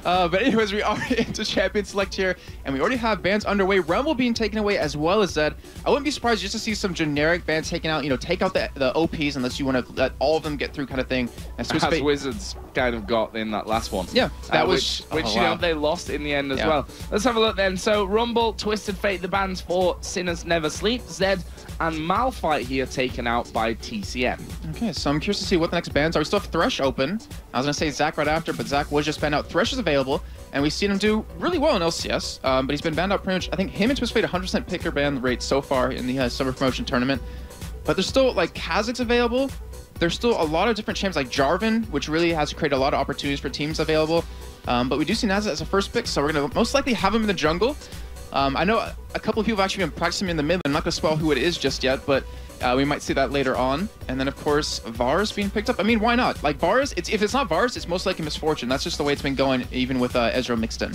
But anyways, we are into Champion Select here, and we already have bans underway. Rumble being taken away as well as Zed. I wouldn't be surprised just to see some generic bans taken out. You know, take out the OPs unless you want to let all of them get through kind of thing. As Wizards kind of got in that last one. Yeah, that was... Which you know, they lost in the end as well. Let's have a look then. So Rumble, Twisted Fate, the bans for Sinners Never Sleep, Zed, and Malphite here taken out by TCM. Okay, so I'm curious to see what the next bans are. We still have Thresh open. I was going to say Zach right after, but Zach was just banned out. Thresh is available, and we've seen him do really well in LCS, but he's been banned out pretty much. I think him and Twisted Fate 100% picker ban rate so far in the Summer Promotion Tournament. But there's still, like, Kha'Zix available. There's still a lot of different champs like Jarvan, which really has created a lot of opportunities for teams available. But we do see Naz as a first pick, so we're going to most likely have him in the jungle. I know a couple of people have actually been practicing in the mid. I'm not going to spoil who it is just yet, but we might see that later on. And then, of course, Varus being picked up. I mean, why not? Like, Varus, if it's not Varus, it's most likely Misfortune. That's just the way it's been going, even with Ezreal mixed in.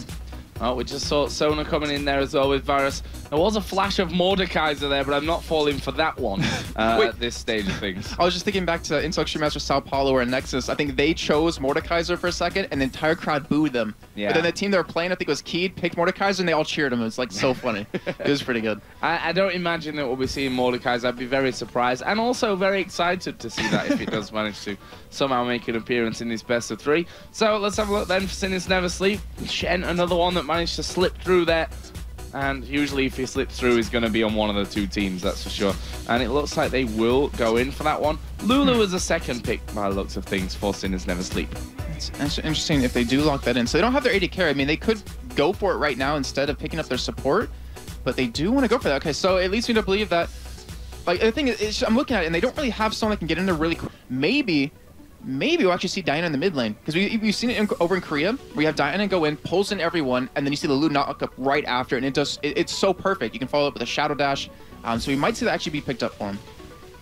Oh, we just saw Sona coming in there as well with Varus. There was a flash of Mordekaiser there, but I'm not falling for that one at this stage of things. I was just thinking back to Intel Extreme Master Sao Paulo or Nexus. I think they chose Mordekaiser for a second, and the entire crowd booed them. Yeah. But then the team they were playing, I think it was Keed, picked Mordekaiser, and they all cheered him. It was like so funny. It was pretty good. I don't imagine that we'll be seeing Mordekaiser. I'd be very surprised, and also very excited to see that if he does manage to somehow make an appearance in this best of 3. So let's have a look then for Sinners Never Sleep. Shen, another one that managed to slip through there. And usually if he slips through, he's going to be on one of the 2 teams, that's for sure. And it looks like they will go in for that one. Lulu is a second pick by the looks of things for Sinners Never Sleep. It's interesting if they do lock that in. So they don't have their AD carry. I mean, they could go for it right now instead of picking up their support, but they do want to go for that. Okay, so it leads me to believe that, like, the thing is, I'm looking at it, and they don't really have someone that can get in there really quick. Maybe we'll actually see Diana in the mid lane. Because we've seen it over in Korea, where you have Diana go in, pulls in everyone, and then you see the Lulu knock up right after, and it's so perfect. You can follow up with a Shadow Dash. So we might see that actually be picked up for him.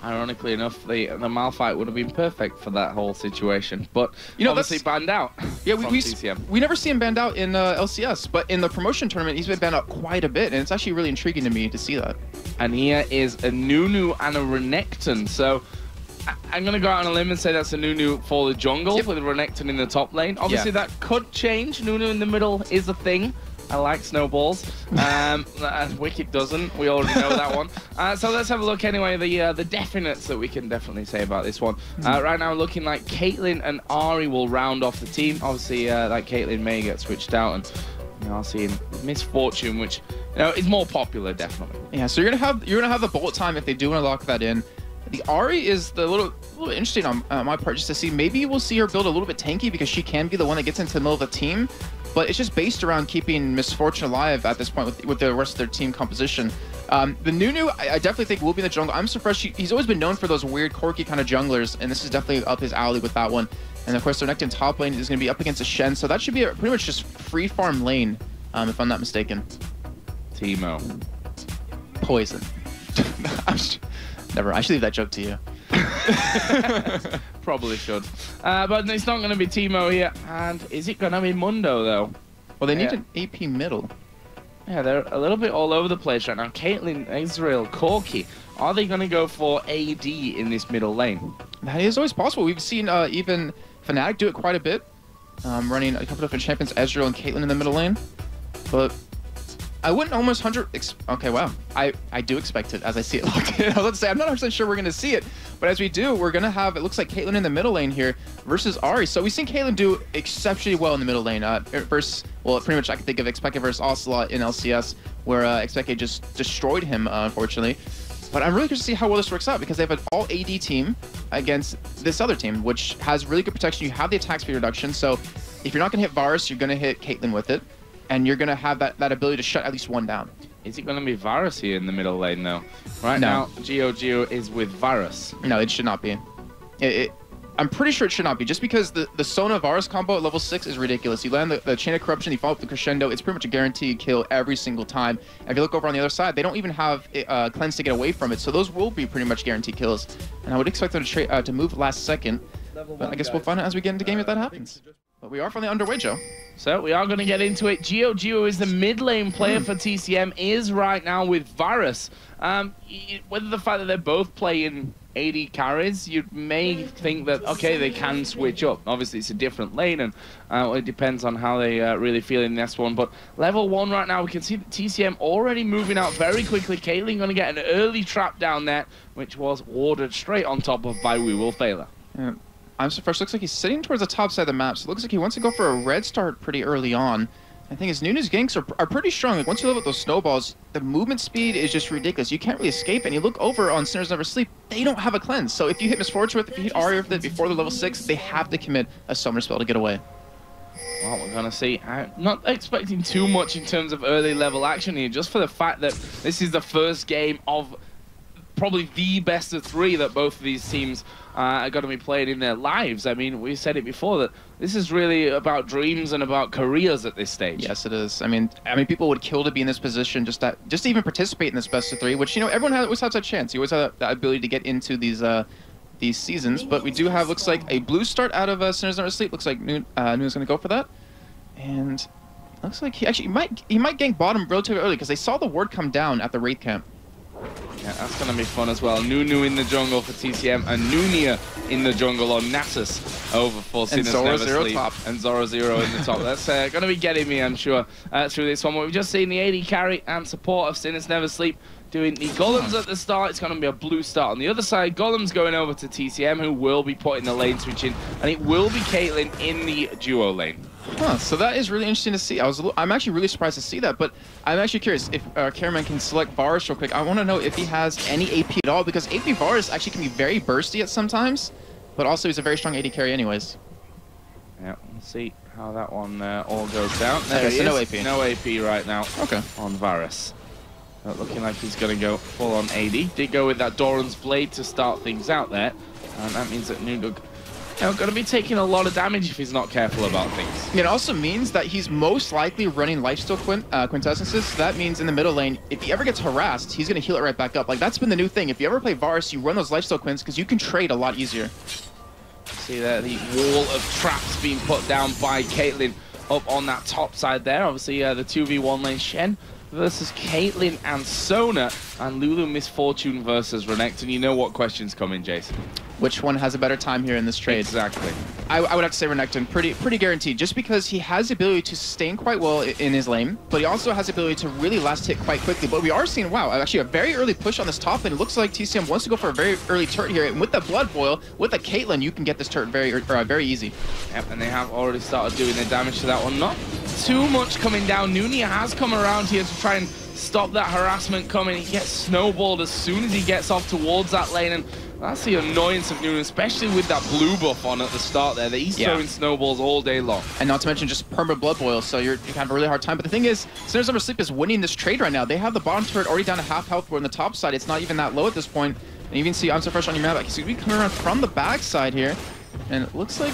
Ironically enough, the Malphite would have been perfect for that whole situation. But, you know, obviously banned out. Yeah, we never see him banned out in LCS, but in the promotion tournament, he's been banned out quite a bit, and it's actually really intriguing to me to see that. And here is a Nunu and a Renekton. So I'm going to go out on a limb and say that's a Nunu for the jungle with Renekton in the top lane. Obviously, that could change. Nunu in the middle is a thing. I like snowballs. Wicked doesn't. We already know that one. So let's have a look anyway. The definites that we can definitely say about this one. Right now, looking like Caitlyn and Ahri will round off the team. Obviously, like Caitlyn may get switched out, and you know, I'll see Misfortune, which is more popular, definitely. Yeah. So you're gonna have the bullet time if they do want to lock that in. The Ahri is the little interesting on my part, just to see. Maybe we'll see her build a little bit tanky because she can be the one that gets into the middle of the team. But it's just based around keeping Misfortune alive at this point with the rest of their team composition. The Nunu, I definitely think will be in the jungle. I'm surprised he's always been known for those weird, quirky kind of junglers, and this is definitely up his alley with that one. And of course, their Renekton top lane is going to be up against a Shen, so that should be pretty much just free farm lane, if I'm not mistaken. Teemo. Poison. Never. I should leave that joke to you. Probably should. But it's not going to be Teemo here. And is it going to be Mundo, though? Well, they need an AP middle. Yeah, they're a little bit all over the place right now. Caitlyn, Ezreal, Corki. Are they going to go for AD in this middle lane? That is always possible. We've seen even Fnatic do it quite a bit. Running a couple different champions, Ezreal and Caitlyn in the middle lane. But I wouldn't almost 100... Okay, wow. I do expect it as I see it locked in. I was about to say, I'm not 100% sure we're going to see it. But as we do, we're going to have... It looks like Caitlyn in the middle lane here versus Ahri. So we've seen Caitlyn do exceptionally well in the middle lane. Versus... Well, pretty much I can think of Expected versus Ocelot in LCS, where Expected just destroyed him, unfortunately. But I'm really curious to see how well this works out, because they have an all-AD team against this other team, which has really good protection. You have the attack speed reduction, so if you're not going to hit Varus, you're going to hit Caitlyn with it. And you're going to have that ability to shut at least one down. Is it going to be Varus here in the middle lane, though? Right now, Geo is with Varus. No, it should not be. I'm pretty sure it should not be, just because the Sona Varus combo at level 6 is ridiculous. You land the Chain of Corruption, you follow up the Crescendo, it's pretty much a guaranteed kill every single time. And if you look over on the other side, they don't even have Cleanse to get away from it, so those will be pretty much guaranteed kills. And I would expect them to move last second, but I guess we'll find out as we get into game if that happens. But we are finally underway, Joe. So we are going to get into it. Geo is the mid lane player for TCM, is right now with Varus. Whether the fact that they're both playing AD carries, you may think that, okay, they can switch up. Obviously, it's a different lane, and it depends on how they really feel in this one. But level 1 right now, we can see the TCM already moving out very quickly. Caitlyn going to get an early trap down there, which was warded straight on top of by We Will Failure. Yeah. I'm surprised. Looks like he's sitting towards the top side of the map, so it looks like he wants to go for a red start pretty early on. I think his Nunu's ganks are pretty strong. Like, once you level up those snowballs, the movement speed is just ridiculous. You can't really escape, and you look over on Sinners Never Sleep, they don't have a cleanse. So if you hit Miss Fortune with it, if you hit Aria with it before the level 6, they have to commit a summoner spell to get away. Well, we're going to see. I'm not expecting too much in terms of early level action here, just for the fact that this is the first game of probably the best of 3 that both of these teams are going to be playing in their lives. I mean, we said it before that this is really about dreams and about careers at this stage. Yes, it is. I mean, people would kill to be in this position, just to even participate in this best of 3. Which, you know, everyone always has that chance. You always have that ability to get into these seasons. But we do have, looks like, a blue start out of Sinners Never Sleep. Looks like Nunu's going to go for that, and looks like he might gank bottom relatively early because they saw the ward come down at the Wraith camp. Yeah, that's going to be fun as well. Nunu in the jungle for TCM, and Nunia in the jungle on Nasus over for Sinners Never Sleep. Top. And Zoro Zero in the top. That's going to be getting me, I'm sure, through this one. We've just seen the AD carry and support of Sinners Never Sleep doing the golems at the start. It's going to be a blue start. On the other side, golems going over to TCM, who will be putting the lane switch in, and it will be Caitlyn in the duo lane. Huh, so that is really interesting to see. I'm actually really surprised to see that, but I'm actually curious if Cameraman can select Varus real quick. I want to know if he has any AP at all, because AP Varus actually can be very bursty at sometimes, but also he's a very strong AD carry anyways. Yeah, we'll see how that one all goes down. There okay, so no AP. No AP right now. Okay. On Varus. Looking like he's going to go full on AD. Did go with that Doran's Blade to start things out there, and that means that Nunu going to be taking a lot of damage if he's not careful about things. It also means that he's most likely running lifesteal quintessences. So that means in the middle lane, if he ever gets harassed, he's going to heal it right back up. Like, that's been the new thing. If you ever play Varus, you run those lifesteal quints because you can trade a lot easier. See there, the wall of traps being put down by Caitlyn up on that top side there. Obviously, the 2v1 lane, Shen versus Caitlyn and Sona, and Lulu Miss Fortune versus Renekton. You know what questions come in, Jason. Which one has a better time here in this trade? Exactly. I would have to say Renekton, pretty guaranteed, just because he has the ability to sustain quite well in his lane, but he also has the ability to really last hit quite quickly. But we are seeing, wow, actually a very early push on this top lane. It looks like TCM wants to go for a very early turret here, and with the Blood Boil, with the Caitlyn, you can get this turret very easy. Yep, and they have already started doing their damage to that one. Not too much coming down. Nunia has come around here to try and stop that harassment coming. He gets snowballed as soon as he gets off towards that lane, and that's the annoyance of Nunu, especially with that blue buff on at the start there. That he's throwing snowballs all day long. And not to mention just perma blood boil, so you have a really hard time. But the thing is, Sinners Never Sleep is winning this trade right now. They have the bottom turret already down to half health, where on the top side, it's not even that low at this point. And you can see I'm so fresh on your map. Like, he's going to be coming around from the back side here, and it looks like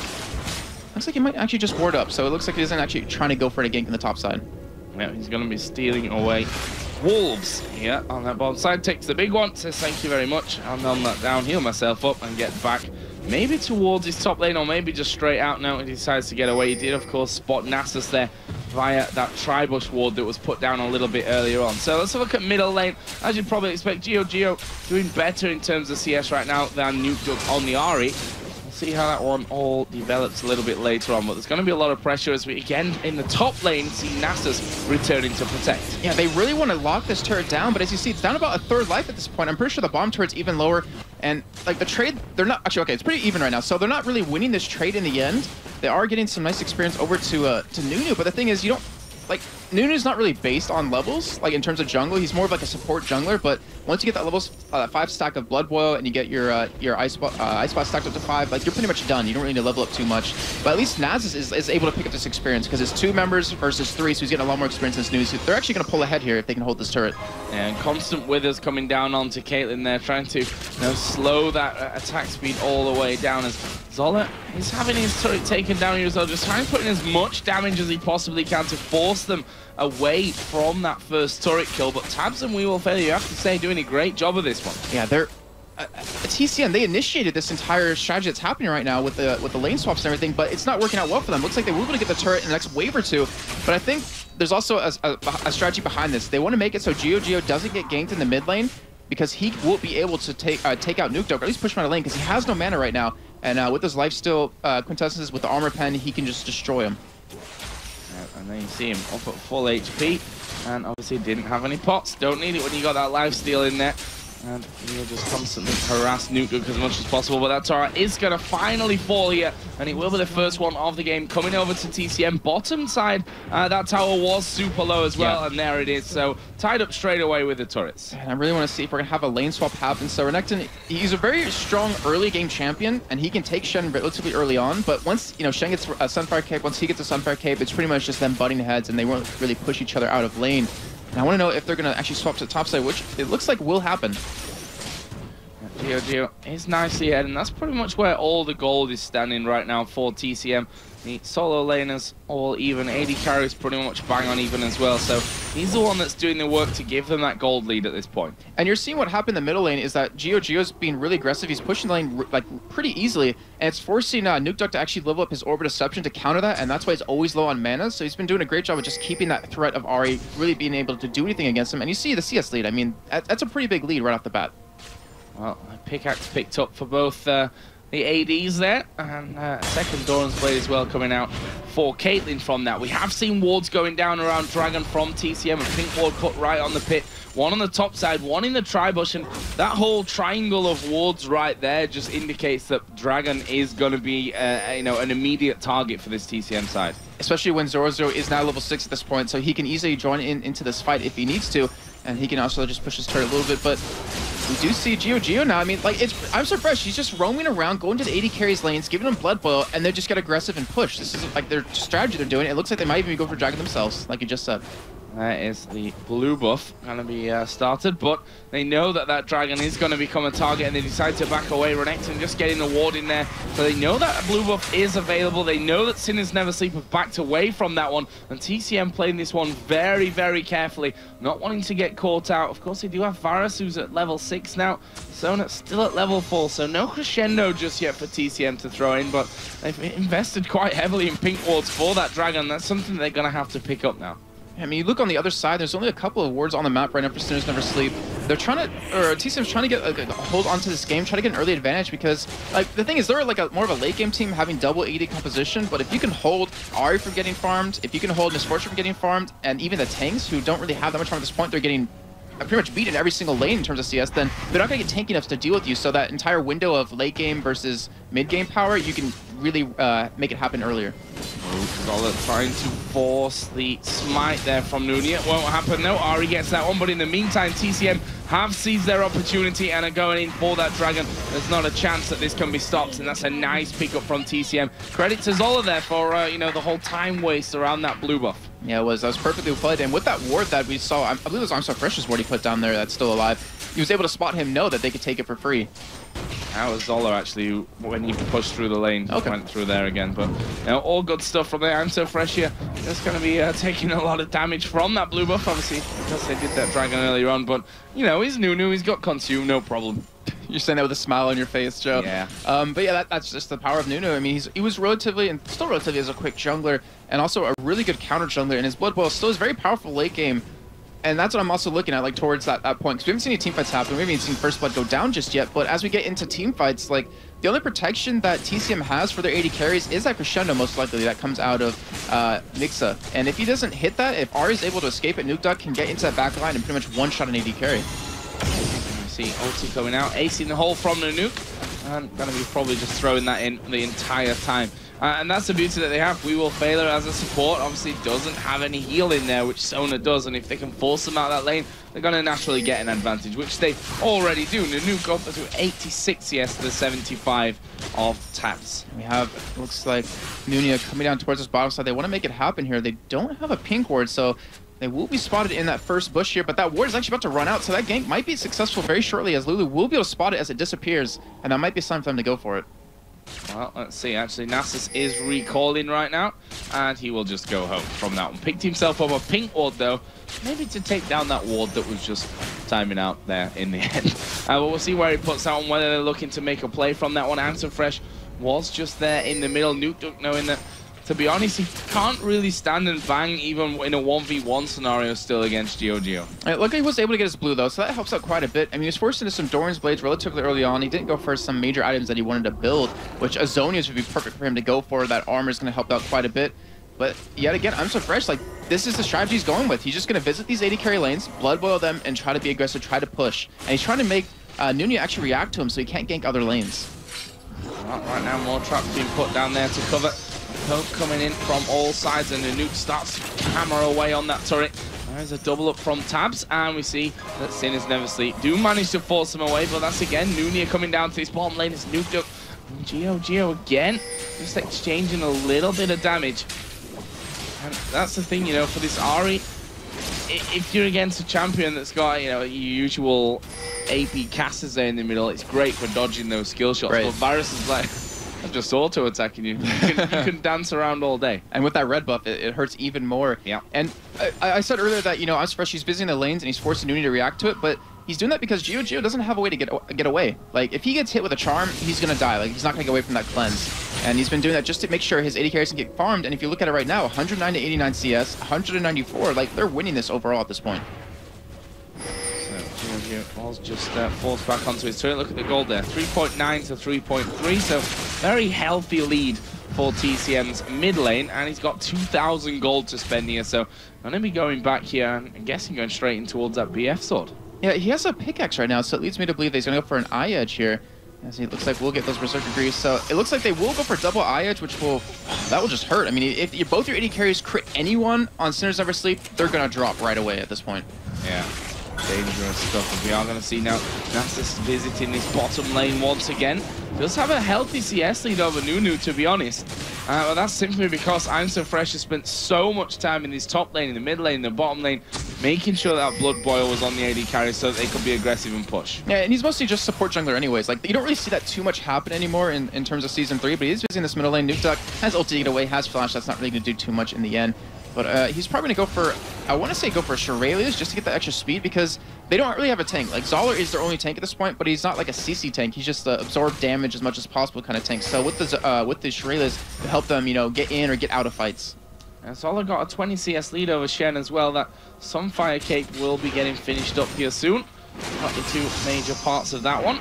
he might actually just ward up. So it looks like he isn't actually trying to go for a gank in the top side. Yeah, he's going to be stealing away wolves here on that bottom side. Takes the big one, says thank you very much. I'll numb that down, heal myself up, and get back maybe towards his top lane, or maybe just straight out now. He decides to get away. He did, of course, spot Nasus there via that Tribush ward that was put down a little bit earlier on. So let's have a look at middle lane. As you'd probably expect, Geo doing better in terms of CS right now than Nuke on the Ahri. See how that one all develops a little bit later on, but there's going to be a lot of pressure as we again in the top lane see Nasus returning to protect. Yeah, they really want to lock this turret down, but as you see, it's down about a third life at this point. I'm pretty sure the bomb turret's even lower, and like the trade, they're not actually okay. It's pretty even right now, so they're not really winning this trade in the end. They are getting some nice experience over to Nunu, but the thing is, you don't like Nunu's not really based on levels, like in terms of jungle. He's more of like a support jungler, but once you get that levels 5 stack of Blood Boil and you get your Ice Spot stacked up to 5, like you're pretty much done. You don't really need to level up too much. But at least Naz is able to pick up this experience because it's 2 members versus 3, so he's getting a lot more experience in this news. They're actually going to pull ahead here if they can hold this turret. And constant withers coming down onto Caitlyn there, trying to slow that attack speed all the way down as Zola is having his turret taken down here as well, just trying to put in as much damage as he possibly can to force them away from that first turret kill. But Tabs and We Will Failure, you have to say, doing a great job of this one. Yeah, they're TCM, they initiated this entire strategy that's happening right now with the lane swaps and everything, but it's not working out well for them. Looks like they were able to get the turret in the next wave or two, but I think there's also a strategy behind this. They want to make it so Geo doesn't get ganked in the mid lane, because he will be able to take out Nuke, or at least push him out of lane, because he has no mana right now. And with his lifesteal quintessences, with the armor pen, he can just destroy him. And then you see him up at full HP, and obviously didn't have any pots. Don't need it when you got that lifesteal in there. And he'll just constantly harass Nuke as much as possible, but that turret is going to finally fall here, and it will be the first one of the game coming over to TCM. Bottom side, that tower was super low as well, and there it is, so tied up straight away with the turrets. And I really want to see if we're going to have a lane swap happen. So Renekton, he's a very strong early game champion, and he can take Shen relatively early on, but once, you know, Shen gets a Sunfire Cape, once he gets a Sunfire Cape, it's pretty much just them butting heads, and they won't really push each other out of lane. And I want to know if they're going to actually swap to the top side, which it looks like will happen. Geo is nicely ahead, and that's pretty much where all the gold is standing right now for TCM. The solo laners all even. AD carries pretty much bang on even as well, so he's the one that's doing the work to give them that gold lead at this point. And you're seeing what happened in the middle lane is that Geo's being really aggressive. He's pushing the lane like pretty easily, and it's forcing Nuke to actually level up his Orbit Deception to counter that, and that's why he's always low on mana. So he's been doing a great job of just keeping that threat of Ahri, really being able to do anything against him. And you see the CS lead. I mean, that's a pretty big lead right off the bat. Well, a pickaxe picked up for both the ADs there, and second Doran's Blade as well coming out for Caitlyn from that. We have seen wards going down around Dragon from TCM, a pink ward put right on the pit. One on the top side, one in the tri-bush, and that whole triangle of wards right there just indicates that Dragon is going to be you know, an immediate target for this TCM side. Especially when Zoro is now level 6 at this point, so he can easily join into this fight if he needs to, and he can also just push his turret a little bit, but we do see Geo now. I mean, like, I'm surprised. She's just roaming around, going to the AD carries lanes, giving them Blood Boil, and they just get aggressive and push. This is like their strategy they're doing. It looks like they might even go for Dragon themselves, like you just said. That is the blue buff going to be started, but they know that that Dragon is going to become a target, and they decide to back away. Renekton just getting the ward in there, so they know that a blue buff is available. They know that Sinners Never Sleep have backed away from that one, and TCM playing this one very, very carefully, not wanting to get caught out. Of course, they do have Varus, who's at level 6 now. Sonat's still at level 4, so no crescendo just yet for TCM to throw in, but they've invested quite heavily in pink wards for that Dragon. That's something they're going to have to pick up now. I mean, you look on the other side, there's only a couple of wards on the map right now for Sinners Never Sleep. They're trying to, or TCM's trying to get a hold onto this game, try to get an early advantage, because, like, the thing is, they're like more of a late game team having double AD composition, but if you can hold Ahri from getting farmed, if you can hold Misfortune from getting farmed, and even the tanks, who don't really have that much farm at this point, they're getting pretty much beat in every single lane in terms of CS, then they're not going to get tanky enough to deal with you, so that entire window of late game versus mid game power, you can really make it happen earlier. Zola trying to force the smite there from Nuni. It won't happen. No, Ahri gets that one, but in the meantime, TCM have seized their opportunity and are going in for that Dragon. There's not a chance that this can be stopped, and that's a nice pickup from TCM. Credit to Zola there for you know, the whole time waste around that blue buff. Yeah, that was perfectly played, and with that ward that we saw, I believe it was I'm So Fresh's ward he put down there that's still alive, he was able to spot him know that they could take it for free. That was Zola actually, when he pushed through the lane, went through there again. But you know, all good stuff from there. I'm So Fresh here, just going to be taking a lot of damage from that blue buff, obviously, because they did that Dragon earlier on. But, you know, he's Nunu, he's got consumed, no problem. You're saying that with a smile on your face, Joe. Yeah. But yeah, that's just the power of Nunu. I mean, he was relatively, and still relatively as a quick jungler, and also a really good counter jungler, and his Blood Boil still is very powerful late game. And that's what I'm also looking at, like, towards that point. Because we haven't seen any teamfights happen. We haven't even seen First Blood go down just yet. But as we get into teamfights, like, the only protection that TCM has for their AD carries is that crescendo, most likely, that comes out of Nixa. And if he doesn't hit that, if Ahri is able to escape it, Nuke can get into that back line and pretty much one-shot an AD carry. See ulti coming out, acing the hole from the Nuke. And gonna be probably just throwing that in the entire time. And that's the beauty that they have. We Will Fail Her as a support obviously doesn't have any heal in there, which Sona does, and if they can force them out of that lane, they're going to naturally get an advantage, which they already do. Nunu go up to 86 yes to the 75 of taps. We have, looks like, Nunia coming down towards this bottom side. They want to make it happen here. They don't have a pink ward, so they will be spotted in that first bush here, but that ward is actually about to run out, so that gank might be successful very shortly, as Lulu will be able to spot it as it disappears, and that might be time for them to go for it. Well, let's see. Actually, Nasus is recalling right now, and he will just go home from that one. Picked himself up a pink ward, though, maybe to take down that ward that was just timing out there in the end. But we'll see where he puts that one, whether they're looking to make a play from that one. Answer Fresh was just there in the middle. Nuke knowing that to be honest, he can't really stand and bang even in a 1v1 scenario still against GeoGeo. Look like he was able to get his blue, though, so that helps out quite a bit. I mean, he was forced into some Doran's Blades relatively early on. He didn't go for some major items that he wanted to build, which Azonius would be perfect for him to go for. That armor is going to help out quite a bit. But yet again, I'm so fresh. Like, this is the strategy he's going with. He's just going to visit these AD carry lanes, blood boil them, and try to be aggressive, try to push. And he's trying to make Nunia actually react to him so he can't gank other lanes. Well, right now, more traps being put down there to cover. Poke coming in from all sides, and the nuke starts to hammer away on that turret. There's a double up from Tabs, and we see that Sinners Never Sleep do manage to force him away, but that's again Nunia coming down to this bottom lane. It's nuked up. Geo again, just exchanging a little bit of damage. And that's the thing, you know, for this Ahri, if you're against a champion that's got, you know, your usual AP casters there in the middle, it's great for dodging those skill shots. Right. But Varus is like, I'm just auto-attacking you. You can dance around all day. And with that red buff, it hurts even more. Yeah. And I said earlier that, you know, as fresh, he's visiting the lanes and he's forcing Nunia to react to it, but he's doing that because GeoGeo doesn't have a way to get away. Like, if he gets hit with a charm, he's going to die. Like, he's not going to get away from that cleanse. And he's been doing that just to make sure his AD carries can get farmed. And if you look at it right now, 109 to 89 CS, 194, like, they're winning this overall at this point. So, was just forced back onto his turret. Look at the gold there, 3.9 to 3.3, so very healthy lead for TCM's mid lane, and he's got 2,000 gold to spend here, so I'm going to be going back here, and I'm guessing going straight in towards that BF sword. Yeah, he has a pickaxe right now, so it leads me to believe that he's going to go for an eye edge here. As it looks like we'll get those Berserker Greaves. So it looks like they will go for double eye edge, which will, that will just hurt. I mean, if both your AD carries crit anyone on Sinners Never Sleep, they're going to drop right away at this point. Yeah. Dangerous stuff, and we are going to see now Nasus visiting this bottom lane once again. Does have a healthy CS lead over Nunu, to be honest. But that's simply because I'm So Fresh has spent so much time in this top lane, in the mid lane, in the bottom lane, making sure that Blood Boil was on the AD carry so that they could be aggressive and push. Yeah, and he's mostly just support jungler anyways. Like, you don't really see that too much happen anymore in terms of Season 3, but he's visiting this middle lane. Nuke Duck has ult to get away, has flash. That's not really going to do too much in the end. But he's probably going to go for, I want to say go for Shurelya's just to get the extra speed, because they don't really have a tank. Like, Zoller is their only tank at this point, but he's not like a CC tank. He's just the absorb damage as much as possible kind of tank. So with the Shurelya's to help them, you know, get in or get out of fights. And Zoller got a 20 CS lead over Shen as well. That Sunfire Cape will be getting finished up here soon. Got the two major parts of that one.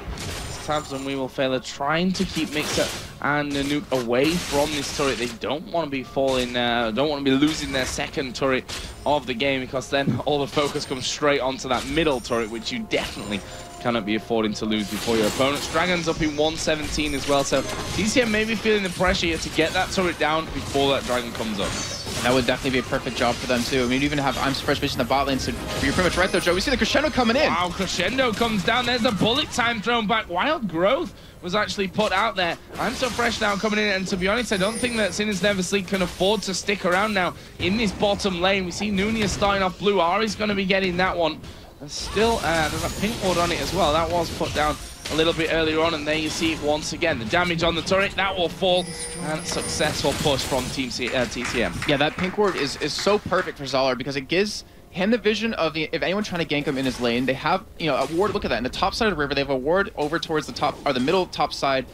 Tabs and We Will Fail are trying to keep Mixer and Nuke away from this turret. They don't want to be falling, don't want to be losing their second turret of the game, because then all the focus comes straight onto that middle turret, which you definitely cannot be affording to lose before your opponents. Dragon's up in 117 as well, so TCM may be feeling the pressure here to get that turret down before that Dragon comes up. And that would definitely be a perfect job for them too. I mean, you even have I'm So Fresh in the bot lane, so you're pretty much right there, Joe. We see the Crescendo coming in. Wow, Crescendo comes down. There's a bullet time thrown back. Wild Growth was actually put out there. I'm So Fresh now coming in, and to be honest, I don't think that Sinners Never Sleep can afford to stick around now in this bottom lane. We see Nunia starting off blue. Ahri's going to be getting that one. And still, there's a pink ward on it as well. That was put down a little bit earlier on, and there you see it once again. The damage on the turret, that will fall, and successful push from TCM. Yeah, that pink ward is so perfect for Zoller, because it gives him the vision of if anyone trying to gank him in his lane, they have, you know, a ward. Look at that, in the top side of the river, they have a ward over towards the top, or the middle top side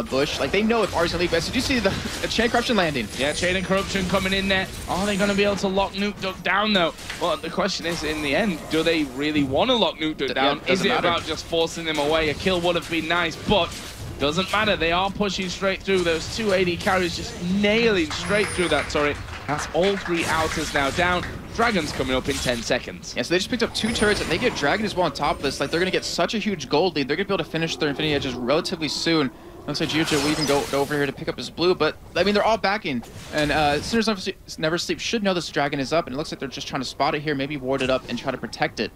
bush. Like, they know if Ahri's gonna leave. So did you see the Chain Corruption landing? Yeah, Chain and Corruption coming in there. Are they gonna be able to lock Nuke Duck down though? Well, the question is, in the end, do they really want to lock Nuke Duck down? Yeah, is it about just forcing them away? A kill would have been nice, but doesn't matter. They are pushing straight through. Those two AD carries just nailing straight through that turret. That's all three outers now down. Dragon's coming up in 10 seconds. Yeah, so they just picked up two turrets, and they get Dragon as well on top of this. Like, they're going to get such a huge gold lead. They're going to be able to finish their Infinity Edges relatively soon. Looks like GeoGeo will even go over here to pick up his blue, but, I mean, they're all backing. And Sinners Never Sleep should know this Dragon is up, and it looks like they're just trying to spot it here, maybe ward it up and try to protect it.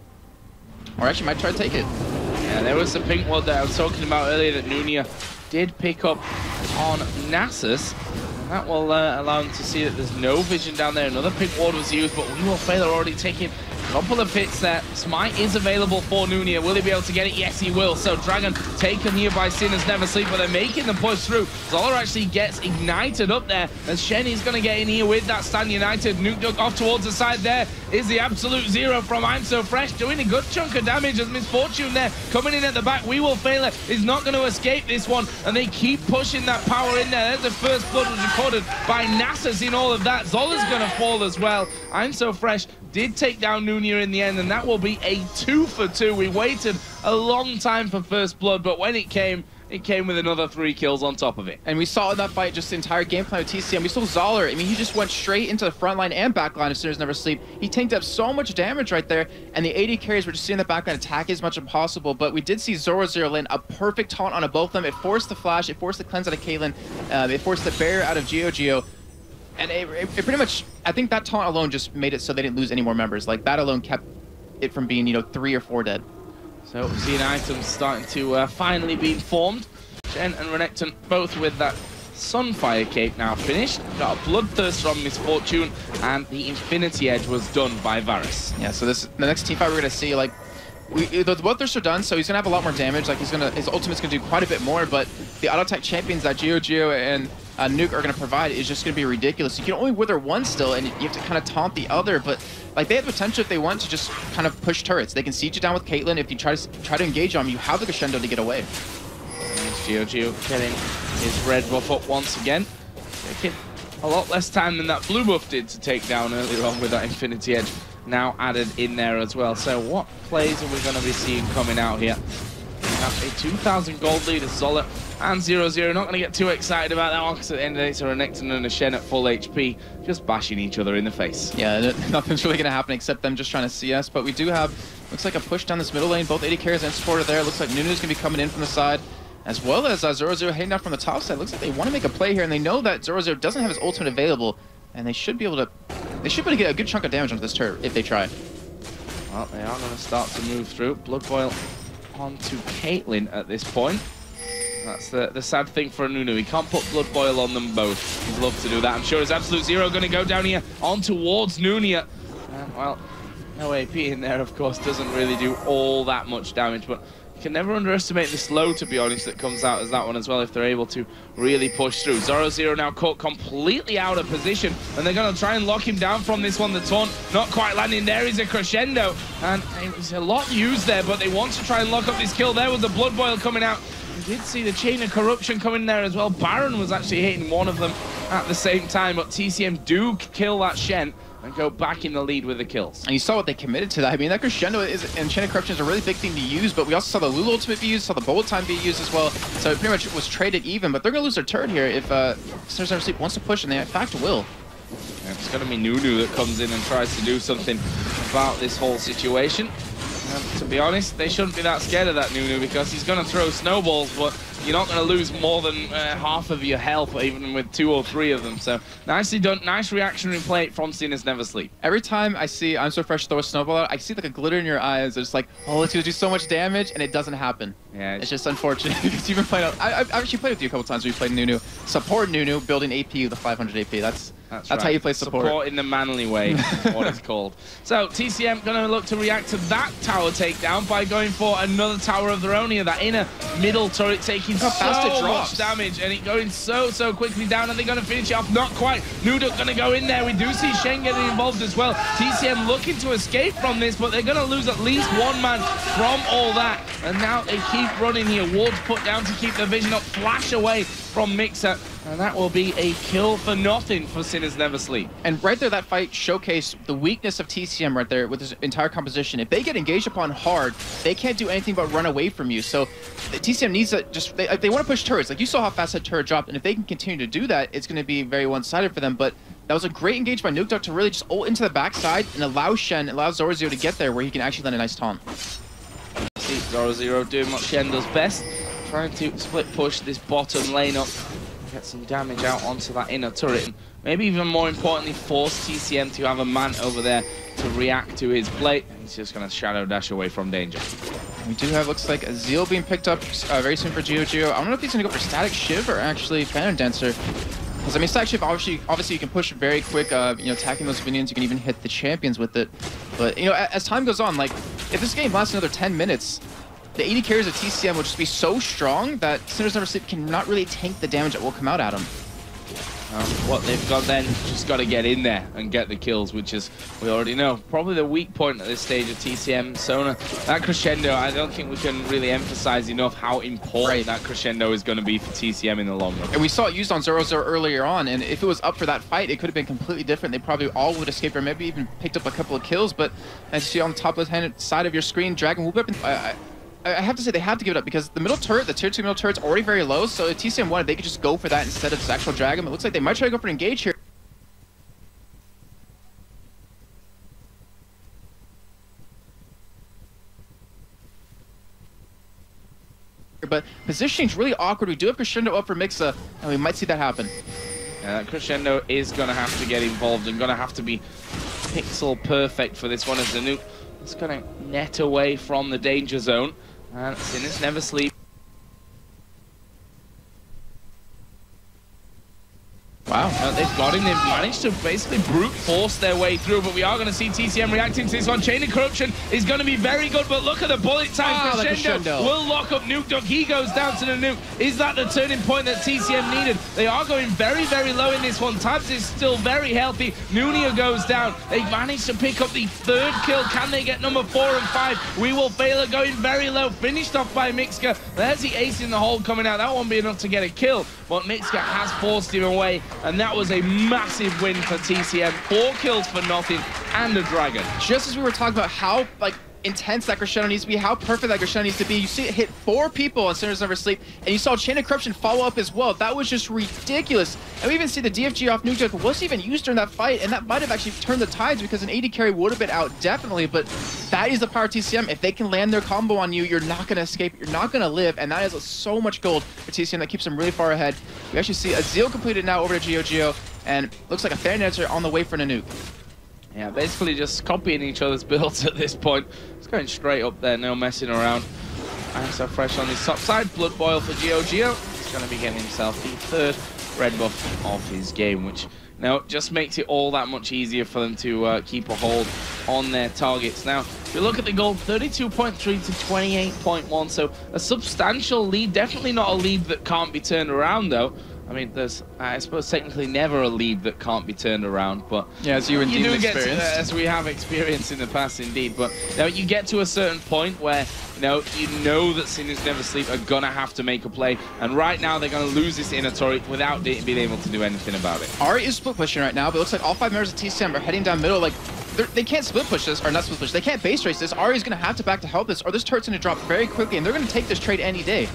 Or actually might try to take it. Yeah, there was the pink ward that I was talking about earlier that Nunia did pick up on Nasus. That will allow him to see that there's no vision down there. Another pink ward was used, but We Will Fail are already taking Couple of hits there. Smite is available for Nunia. Will he be able to get it? Yes, he will. So Dragon taken here by Sinners Never Sleep, but they're making the push through. Zola actually gets ignited up there as Shen is going to get in here with that Stand United. Nuke Duck off towards the side there is the absolute zero from I'm So Fresh, doing a good chunk of damage as Misfortune there coming in at the back. We Will Fail It is not going to escape this one, and they keep pushing that power in there. There's the first blood was recorded by Nasus in all of that. Zola's going to fall as well. I'm So Fresh did take down Nunia in the end, and that will be a 2 for 2. We waited a long time for first blood, but when it came with another 3 kills on top of it. And we saw in that fight just the entire game plan of TCM. We saw Zoller. I mean, he just went straight into the front line and back line of Sinners Never Sleep. He tanked up so much damage right there, and the AD carries were just sitting in the back line attack as much as possible. But we did see Zoro land a perfect taunt on both of them. It forced the flash, it forced the cleanse out of Caitlyn, it forced the barrier out of Geo. And it pretty much, I think that taunt alone just made it so they didn't lose any more members. Like, that alone kept it from being, 3 or 4 dead. So, seeing items starting to finally be formed. Shen and Renekton both with that Sunfire Cape now finished. Got a Bloodthirst from Misfortune, and the Infinity Edge was done by Varus. Yeah, so the next team fight we're going to see, like, the Bloodthirsts are done, so he's going to have a lot more damage. Like, his ultimate's going to do quite a bit more, but the auto-attack champions that Geo and Nuke are going to provide is just going to be ridiculous. You can only wither one still, and you have to kind of taunt the other, but like they have the potential if they want to just kind of push turrets. They can siege you down with Caitlyn. If you try to engage on them, you have the Crescendo to get away. Geo getting his red buff up once again. Taking a lot less time than that blue buff did to take down earlier on with that Infinity Edge now added in there as well. So what plays are we going to be seeing coming out here? We have a 2,000 gold lead as Zola and 0-0. Not going to get too excited about that one because at the end of the day, it's a Renekton and a Shen at full HP just bashing each other in the face. Yeah, nothing's really going to happen except them just trying to CS, but we do have, looks like a push down this middle lane. Both AD carries and support are there. Looks like Nunu's going to be coming in from the side, as well as 0-0 heading out from the top side. Looks like they want to make a play here, and they know that 0-0 doesn't have his ultimate available, and they should be able to get a good chunk of damage onto this turret if they try. Well, they are going to start to move through. Blood Boil onto Caitlyn at this point. That's the sad thing for Nunu. He can't put Blood Boil on them both. He'd love to do that. I'm sure it's Absolute Zero going to go down here on towards Nunia. Well, no AP in there, of course, doesn't really do all that much damage, but you can never underestimate the slow, to be honest, that comes out as that one as well if they're able to really push through. 0-0 now caught completely out of position, and they're going to try and lock him down from this one. The taunt not quite landing. There is a Crescendo, and it was a lot used there, but they want to try and lock up this kill. There was the Blood Boil coming out. We did see the Chain of Corruption coming there as well. Baron was actually hitting one of them at the same time, but TCM do kill that Shen and go back in the lead with the kills. And you saw what they committed to that. I mean, that Crescendo and Chain of Corruption is a really big thing to use, but we also saw the Lulu ultimate be used, saw the Bullet Time be used as well. So it pretty much was traded even, but they're going to lose their turret here if Sinners Never Sleep wants to push, and they in fact will. Yeah, it's going to be Nunu that comes in and tries to do something about this whole situation. To be honest, they shouldn't be that scared of that Nunu because he's going to throw snowballs, but you're not going to lose more than half of your health, even with 2 or 3 of them. So nicely done. Nice reactionary play from Sinners Never Sleep. Every time I see I'm So Fresh throw a snowball out, I see like a glitter in your eyes. It's like, oh, it's going to do so much damage, and it doesn't happen. Yeah, it's just unfortunate because you've been playing. I've actually played with you a couple times where you played Nunu. Support Nunu, building AP with a 500 AP. That's right. How you play support. Support in the manly way, what it's called. So TCM going to look to react to that tower takedown by going for another tower of their own here. That inner middle turret taking so much damage, and it going so quickly down. Are they going to finish it off? Not quite. Nuduk going to go in there. We do see Shen getting involved as well. TCM looking to escape from this, but they're going to lose at least 1 man from all that. And now they keep running here. Wards put down to keep the vision up. Flash away from Mixer. And that will be a kill for nothing for Sinners Never Sleep. And right there, that fight showcased the weakness of TCM right there with his entire composition. If they get engaged upon hard, they can't do anything but run away from you. So TCM needs to just, they want to push turrets. Like you saw how fast that turret dropped, and if they can continue to do that, it's going to be very one-sided for them. But that was a great engage by Nuke Duck to really just ult into the backside and allow Zorzio to get there where he can actually land a nice taunt. See Zorzio doing what Shen does best, trying to split push this bottom lane up. Get some damage out onto that inner turret, and maybe even more importantly, force TCM to have a man over there to react to his play. He's just going to shadow dash away from danger. We do have, looks like, a Zeal being picked up very soon for Geo. I don't know if he's going to go for Static Shiv or actually Phantom Dancer. Because I mean, stack shift obviously you can push very quick. You know, attacking those minions, you can even hit the champions with it. But you know, as time goes on, like if this game lasts another 10 minutes, the AD carries of TCM will just be so strong that Sinners Never Sleep cannot really tank the damage that will come out at him. What they've got then, just got to get in there and get the kills, which is, we already know, probably the weak point at this stage of TCM. Sona, that crescendo, I don't think we can really emphasize enough how important that crescendo is going to be for TCM in the long run. And we saw it used on 0-0 earlier on, and if it was up for that fight, it could have been completely different. They probably all would have escaped or maybe even picked up a couple of kills, but as you see on the top left-hand side of your screen, Dragon will whip up. I have to say they had to give it up because the middle turret, the tier 2 middle turret's already very low, so if TCM wanted, they could just go for that instead of this actual Dragon. It looks like they might try to go for an engage here. But positioning's really awkward. We do have Crescendo up for Mixa, and we might see that happen. Yeah, that Crescendo is going to have to get involved and going to have to be pixel perfect for this one as the nuke is going to net away from the danger zone. And Sinners Never Sleep. Wow. They've got him. They've managed to basically brute force their way through, but we are going to see TCM reacting to this one. Chain of Corruption is going to be very good, but look at the bullet time. Crescendo will lock up Nuke Duck. He goes down to the nuke. Is that the turning point that TCM needed? They are going very, very low in this one. Tabs is still very healthy. Nunia goes down. They managed to pick up the third kill. Can they get number 4 and 5? We will fail it, going very low. Finished off by Mixka. There's the ace in the hole coming out. That won't be enough to get a kill, but Mixka has forced him away. And that was a massive win for TCM. 4 kills for nothing and a dragon. Just as we were talking about how intense that Crescendo needs to be, how perfect that Crescendo needs to be, you see it hit 4 people on Sinners Never Sleep, and you saw Chain of Corruption follow up as well. That was just ridiculous. And we even see the DFG off Nuke Duck wasn't even used during that fight, and that might have actually turned the tides because an AD carry would have been out, definitely, but that is the power of TCM. If they can land their combo on you, you're not going to escape, you're not going to live, and that is so much gold for TCM that keeps them really far ahead. We actually see a Zeal completed now over to GeoGeo, and looks like a fair answer on the way for Nanook. Yeah, basically just copying each other's builds at this point. It's going straight up there, no messing around. And so fresh on his top side, Blood Boil for GeoGeo. He's going to be getting himself the 3rd red buff of his game, which now just makes it all that much easier for them to keep a hold on their targets. Now, if you look at the goal, 32.3 to 28.1, so a substantial lead. Definitely not a lead that can't be turned around, though. I mean, there's, I suppose, technically never a lead that can't be turned around, but yeah, as you do get to, as we have experienced in the past, indeed. But now you get to a certain point where you know that Sinners Never Sleep are gonna have to make a play, and right now they're gonna lose this inner turret without being able to do anything about it. Ari is split pushing right now, but it looks like all 5 members of TCM are heading down middle. Like they can't split push this, or not split push. They can't base race this. Ari's gonna have to back to help this, or this turret's gonna drop very quickly, and they're gonna take this trade any day.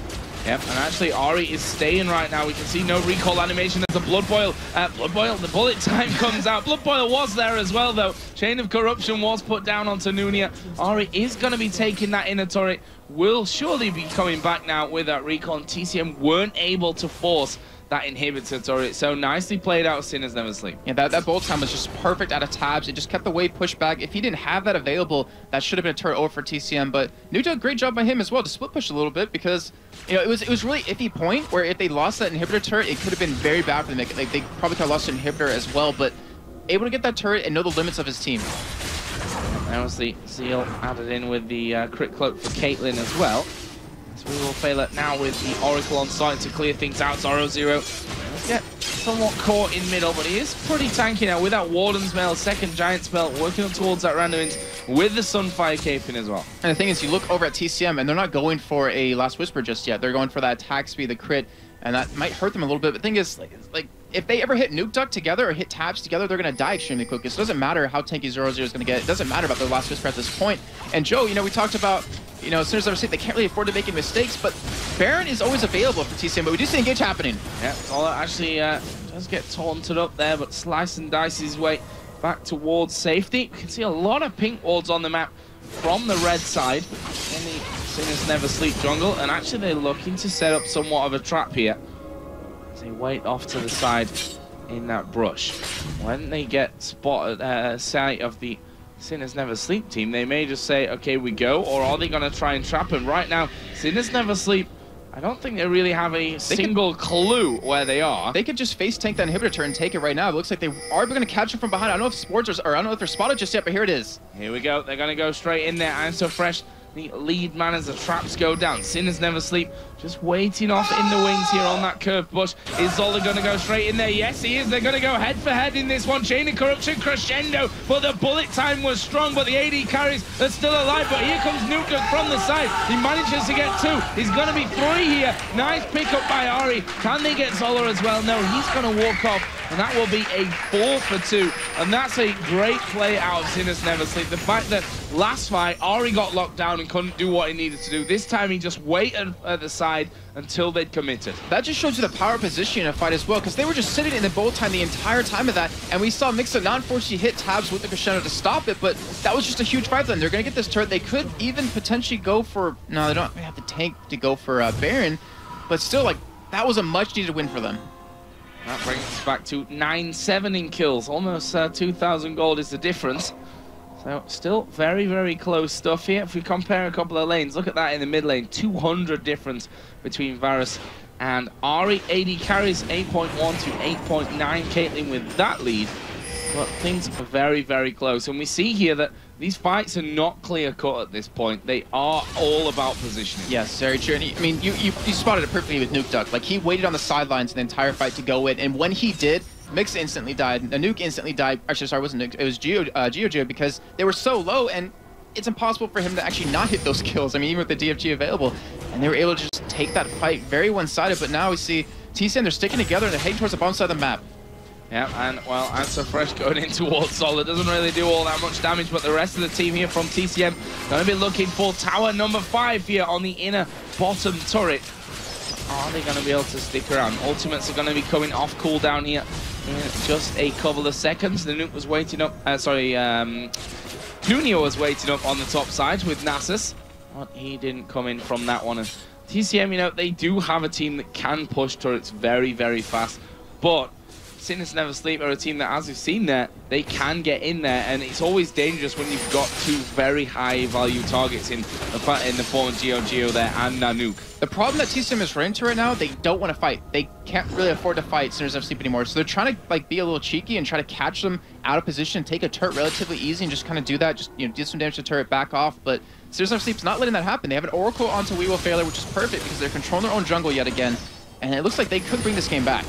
Yep, and actually Ari is staying right now. We can see no recall animation as the Blood Boil, the bullet time comes out. Blood Boil was there as well, though. Chain of Corruption was put down onto Nunia. Ari is going to be taking that inner turret. Will surely be coming back now with that recall. And TCM weren't able to force that inhibitor turret. So nicely played out, Sinners Never Sleep. Yeah, that bolt time was just perfect out of tabs. It just kept the wave pushed back. If he didn't have that available, that should have been a turret over for TCM. But Nuke did a great job by him as well to split push a little bit because it was really iffy point where if they lost that inhibitor turret, it could have been very bad for them. They probably could have lost an inhibitor as well, but able to get that turret and know the limits of his team. And obviously Zeal added in with the crit cloak for Caitlyn as well. So we will fail it now with the Oracle on site to clear things out. 0-0. Let's get somewhat caught in middle, but he is pretty tanky now with that Warden's Mail, 2nd Giant Spell, working up towards that random int with the Sunfire caping as well. And the thing is, you look over at TCM and they're not going for a Last Whisper just yet. They're going for that attack speed, the crit, and that might hurt them a little bit. But the thing is, like if they ever hit Nuke Duck together or hit tabs together, they're going to die extremely quickly. So it doesn't matter how tanky 0-0 is going to get. It doesn't matter about their Last Whisper at this point. And Joe, we talked about, as soon as I say they can't really afford to make mistakes, but Baron is always available for TCM, but we do see engage happening. Yeah, all actually does get taunted up there, but slice and dice his way back towards safety. You can see a lot of pink wards on the map from the red side in the Sinners Never Sleep jungle, and actually they're looking to set up somewhat of a trap here as they wait off to the side in that brush. When they get spotted sight of the Sinners Never Sleep team, they may just say, okay, we go, or are they going to try and trap him? Right now, Sinners Never Sleep I don't think they really have a single clue where they are. They could just face tank that inhibitor turn and take it right now. It looks like they are going to catch him from behind. I don't know if Sports or I don't know if they're spotted just yet, but here it is. Here we go. They're going to go straight in there. I'm so fresh. The lead man as the traps go down. Sinners never sleep. Just waiting off in the wings here on that curved bush. Is Zola going to go straight in there? Yes, he is. They're going to go head for head in this one. Chain of Corruption crescendo, but the bullet time was strong, but the AD carries are still alive. But here comes Nuka from the side. He manages to get 2. He's going to be 3 here. Nice pickup by Ari. Can they get Zola as well? No, he's going to walk off. And that will be a 4 for 2. And that's a great play out of Sinners Never Sleep. The fact that last fight, Ari got locked down and couldn't do what he needed to do. This time, he just waited at the side until they'd committed. That just shows you the power of positioning in a fight as well, because they were just sitting in the bolt time the entire time of that. And we saw Mixa not unfortunately hit tabs with the crescendo to stop it, but that was just a huge fight for them. They're going to get this turret. They could even potentially go for... No, they don't have the tank to go for Baron, but still, like, that was a much-needed win for them. That brings us back to 9-7 in kills. Almost 2,000 gold is the difference. So still very, very close stuff here. If we compare a couple of lanes, look at that in the mid lane. 200 difference between Varus and Ari. AD carries 8.1 to 8.9. Caitlyn with that lead. But things are very, very close. And we see here that these fights are not clear-cut at this point. They are all about positioning. Yes, very true. And I mean, you spotted it perfectly with Nuke Duck. Like, he waited on the sidelines the entire fight to go in, and when he did, Mix instantly died. The Nuke instantly died. Actually, sorry, it wasn't Nuke. It was Geo because they were so low, and it's impossible for him to actually not hit those kills. I mean, even with the DFG available. And they were able to just take that fight very one-sided. But now we see TCM, they're sticking together, and they're heading towards the bottom side of the map. Yeah, and well, Answer Fresh going in towards Solid doesn't really do all that much damage, but the rest of the team here from TCM going to be looking for tower number 5 here on the inner bottom turret. Are they going to be able to stick around? Ultimates are going to be coming off cooldown here in just a couple of seconds. The Nuke was waiting up, Nunio was waiting up on the top side with Nasus, but he didn't come in from that one. And TCM, you know, they do have a team that can push turrets very, very fast, but Sinners Never Sleep are a team that, as we've seen there, they can get in there, and it's always dangerous when you've got 2 very high-value targets in the form of Geo there and Nanook. The problem that TCM is running into right now, they don't want to fight. They can't really afford to fight Sinners Never Sleep anymore, so they're trying to like be a little cheeky and try to catch them out of position, take a turret relatively easy, and just kind of do that, just do some damage to the turret, back off. But Sinners Never Sleep's not letting that happen. They have an Oracle onto We Will Failure, which is perfect because they're controlling their own jungle yet again, and it looks like they could bring this game back.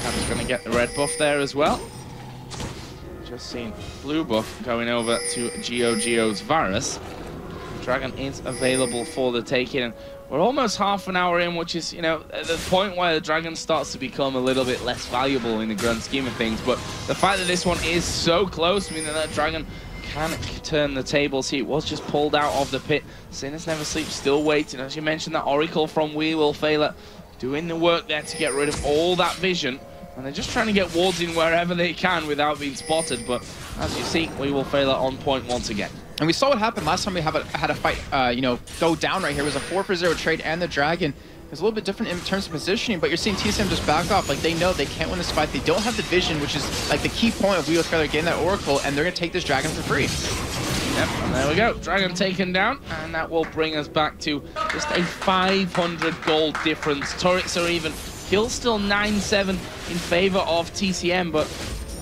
Cam's going to get the red buff there as well. Just seen blue buff going over to Geo's Varus. Dragon is available for the taking, and we're almost half an hour in, which is, at the point where the Dragon starts to become a little bit less valuable in the grand scheme of things. But the fact that this one is so close, I mean that Dragon can turn the tables. He was just pulled out of the pit. Sinners Never Sleep still waiting. As you mentioned, that Oracle from We Will Fail doing the work there to get rid of all that vision. And they're just trying to get wards in wherever they can without being spotted. But as you see, We Will Fail on point once again. And we saw what happened last time we had a fight, go down right here. It was a 4-for-0 trade, and the Dragon is a little bit different in terms of positioning, but you're seeing TCM just back off. Like, they know they can't win this fight. They don't have the vision, which is like the key point of We Will Fail getting that Oracle, and they're going to take this Dragon for free. Yep, and there we go. Dragon taken down, and that will bring us back to just a 500 gold difference. Turrets are even. Kills still 9-7 in favor of TCM, but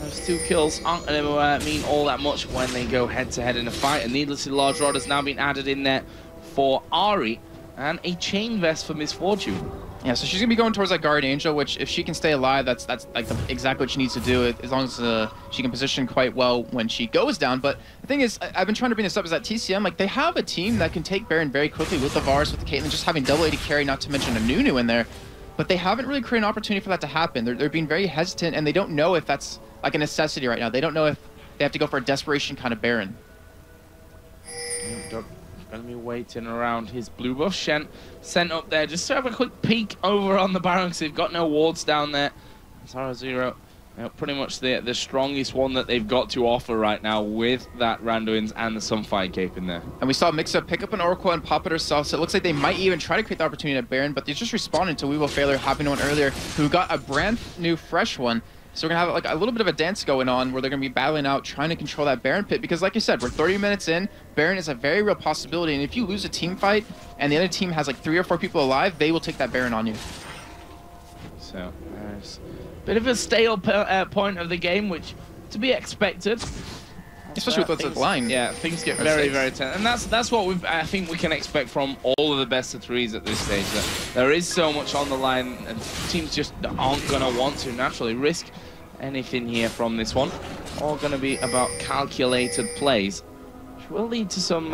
those 2 kills aren't going to mean all that much when they go head-to-head in a fight. A needlessly large rod has now been added in there for Ari, and a chain vest for Misfortune. Yeah, so she's going to be going towards that Guardian Angel, which if she can stay alive, that's like exactly what she needs to do, as long as she can position quite well when she goes down. But the thing is, I've been trying to bring this up, is that TCM, like, they have a team that can take Baron very quickly with the Varus, with the Caitlyn, just having double AD carry, not to mention a Nunu in there. But they haven't really created an opportunity for that to happen. They're being very hesitant, and they don't know if that's like a necessity right now. They don't know if they have to go for a desperation kind of Baron. Going to be waiting around his blue buff. Shen sent up there just to have a quick peek over on the Baron, because they've got no wards down there. Zara Zero, pretty much the strongest one that they've got to offer right now, with that Randuin's and the Sunfire Cape in there. And we saw Mixa pick up an Oracle and pop it herself, so it looks like they might even try to create the opportunity at Baron, but they just responded to We Will Failure, hopping on earlier, who got a brand new fresh one. So we're going to have like a little bit of a dance going on where they're going to be battling out, trying to control that Baron pit. Because like I said, we're 30 minutes in. Baron is a very real possibility. And if you lose a team fight and the other team has like 3 or 4 people alive, they will take that Baron on you. So there's a bit of a stale point of the game, which to be expected. Especially with what's the line. Yeah, things get very, very tense. And that's what I think we can expect from all of the best of threes at this stage. That there is so much on the line, and teams just aren't going to want to naturally risk anything here from this one. All going to be about calculated plays, which will lead to some